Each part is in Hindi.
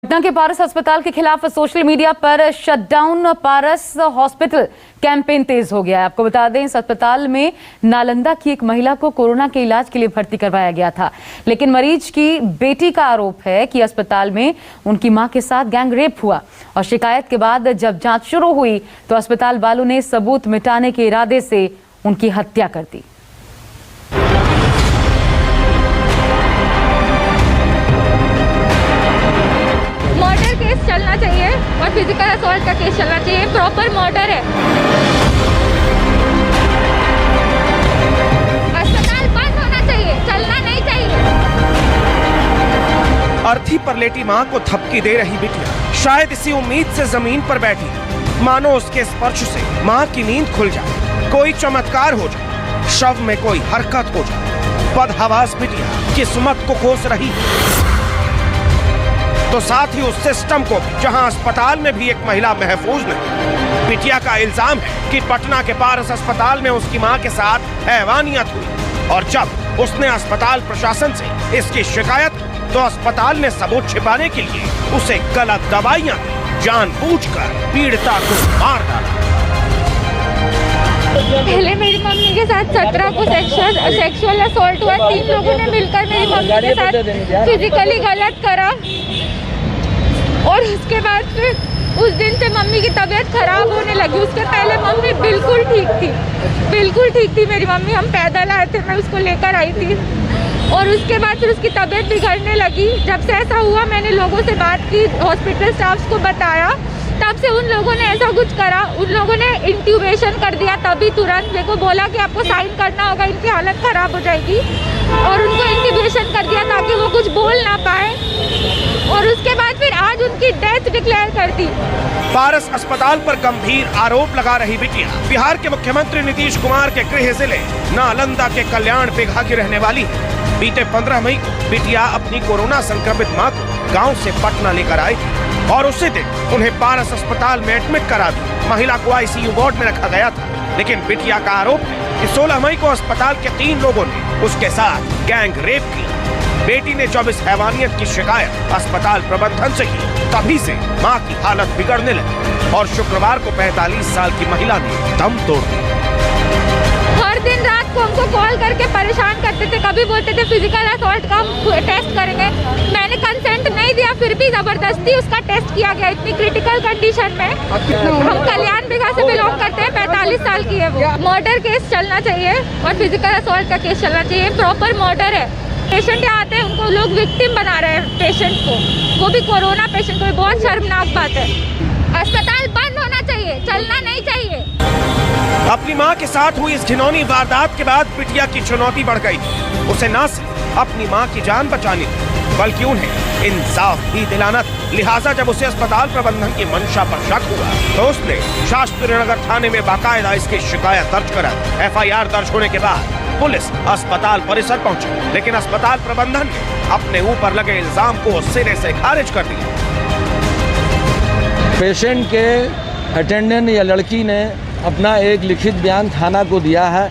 पटना के पारस अस्पताल के खिलाफ सोशल मीडिया पर शटडाउन पारस हॉस्पिटल कैंपेन तेज हो गया है। आपको बता दें, इस अस्पताल में नालंदा की एक महिला को कोरोना के इलाज के लिए भर्ती करवाया गया था, लेकिन मरीज की बेटी का आरोप है कि अस्पताल में उनकी मां के साथ गैंग रेप हुआ और शिकायत के बाद जब जांच शुरू हुई तो अस्पताल वालों ने सबूत मिटाने के इरादे से उनकी हत्या कर दी। चलना चाहिए और फिजिकल असॉल्ट का केस चलना चाहिए। प्रॉपर मर्डर है। अस्पताल बंद होना चाहिए, चलना नहीं चाहिए। अर्थी पर लेटी मां को थपकी दे रही बिटिया शायद इसी उम्मीद से जमीन पर बैठी, मानो उसके स्पर्श से मां की नींद खुल जाए, कोई चमत्कार हो जाए, शव में कोई हरकत हो जाए। बदहवास बिटिया किस्मत को कोस रही तो साथ ही उस सिस्टम को भी, जहां अस्पताल में भी एक महिला महफूज नहीं। बिटिया का इल्जाम है कि पटना के पारस अस्पताल में उसकी मां के साथ हैवानियत हुई और जब उसने अस्पताल प्रशासन से इसकी शिकायत की तो अस्पताल ने सबूत छिपाने के लिए उसे गलत दवाइयां जानबूझकर पीड़िता को मार डाला। पहले मेरी मम्मी के साथ 17 को सेक्सुअल असॉल्ट हुआ। 3 लोगों ने मिलकर मेरी मम्मी के साथ फिजिकली गलत करा और उसके बाद फिर उस दिन से मम्मी की तबीयत खराब होने लगी। उसके पहले मम्मी बिल्कुल ठीक थी मेरी मम्मी। हम पैदल आए थे, मैं उसको लेकर आई थी और उसके बाद फिर उसकी तबीयत बिगड़ने लगी। जब से ऐसा हुआ मैंने लोगों से बात की, हॉस्पिटल स्टाफ को बताया, तब से उन लोगों ने ऐसा कुछ करा। उन लोगों ने इंट्यूबेशन कर दिया तभी तुरंत। मेरे को बोला कि आपको साइन करना होगा, इनकी हालत खराब हो जाएगी, और उनको इंट्यूबेशन कर दिया ताकि वो कुछ बोल ना पाए और उसके बाद फिर आज उनकी डेथ डिक्लेयर कर दी। पारस अस्पताल पर गंभीर आरोप लगा रही बिटिया बिहार के मुख्यमंत्री नीतीश कुमार के गृह जिले नालंदा के कल्याण बिघा की रहने वाली है। बीते 15 मई को बिटिया अपनी कोरोना संक्रमित मां को गांव से पटना लेकर आई थी और उसी दिन उन्हें पारस अस्पताल में एडमिट करा दी। महिला को आईसीयू वार्ड में रखा गया था, लेकिन बिटिया का आरोप है कि 16 मई को अस्पताल के 3 लोगों ने उसके साथ गैंग रेप किया। बेटी ने 24 हैवानियत की शिकायत अस्पताल प्रबंधन से की, तभी से मां की हालत बिगड़ने लगी और शुक्रवार को 45 साल की महिला ने दम तोड़ दिया। हर दिन रात को हमको कॉल करके परेशान करते थे, कभी बोलते थे फिजिकल असॉल्ट का टेस्ट करेंगे। मैंने कंसेंट नहीं दिया, फिर भी जबरदस्ती उसका टेस्ट किया गया इतनी क्रिटिकल कंडीशन में। हम कल्याण बिघा से बिलोंग करते हैं, 45 साल की है वो। मर्डर केस चलना चाहिए और फिजिकल असॉल्ट का केस चलना चाहिए। प्रॉपर मर्डर है। पेशेंट यहाँ आते हैं, उनको लोग विक्टिम बना रहे हैं पेशेंट को, वो भी कोरोना पेशेंट को। बहुत शर्मनाक बात है। अस्पताल बंद होना चाहिए, चलना नहीं चाहिए। अपनी मां के साथ हुई इस घिनौनी वारदात के बाद बिटिया की चुनौती बढ़ गई। उसे न सिर्फ अपनी मां की जान बचानी थी, बल्कि उन्हें इंसाफ भी दिलाना था। लिहाजा जब उसे अस्पताल प्रबंधन की मंशा पर शक हुआ तो उसने शास्त्री नगर थाने में बाकायदा इसकी शिकायत दर्ज करा। FIR दर्ज होने के बाद पुलिस अस्पताल परिसर पहुंची, लेकिन अस्पताल प्रबंधन ने अपने ऊपर लगे इल्जाम को सिरे से खारिज कर दिया। पेशेंट के अटेंडेंट या लड़की ने अपना एक लिखित बयान थाना को दिया है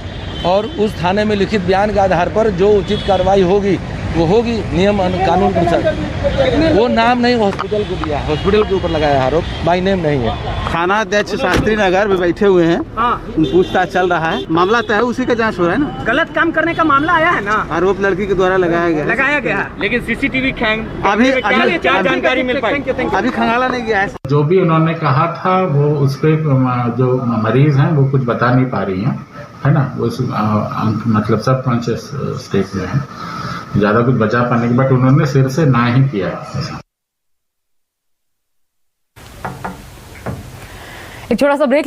और उस थाने में लिखित बयान के आधार पर जो उचित कार्रवाई होगी वो होगी नियम कानून के अनुसार। वो नाम नहीं हॉस्पिटल को दिया, हॉस्पिटल के ऊपर लगाया आरोप, बाई नेम नहीं है। थाना अध्यक्ष शास्त्री नगर में बैठे हुए हैं, पूछताछ चल रहा है, मामला तय है, उसी का जांच हो रहा है ना। गलत काम करने का मामला आया है ना, आरोप लड़की के द्वारा लगाया गया है। लेकिन CCTV अभी क्या जानकारी मिल पाई? अभी खंगाला नहीं गया है। जो भी उन्होंने कहा था वो उस पे जो मरीज हैं वो कुछ बता नहीं पा रही हैं, है ना। वो मतलब सब कॉन्शियस स्टेट में है, ज्यादा कुछ बचा पाने के, बट उन्होंने सिर से ना ही किया। एक छोटा सा ब्रेक।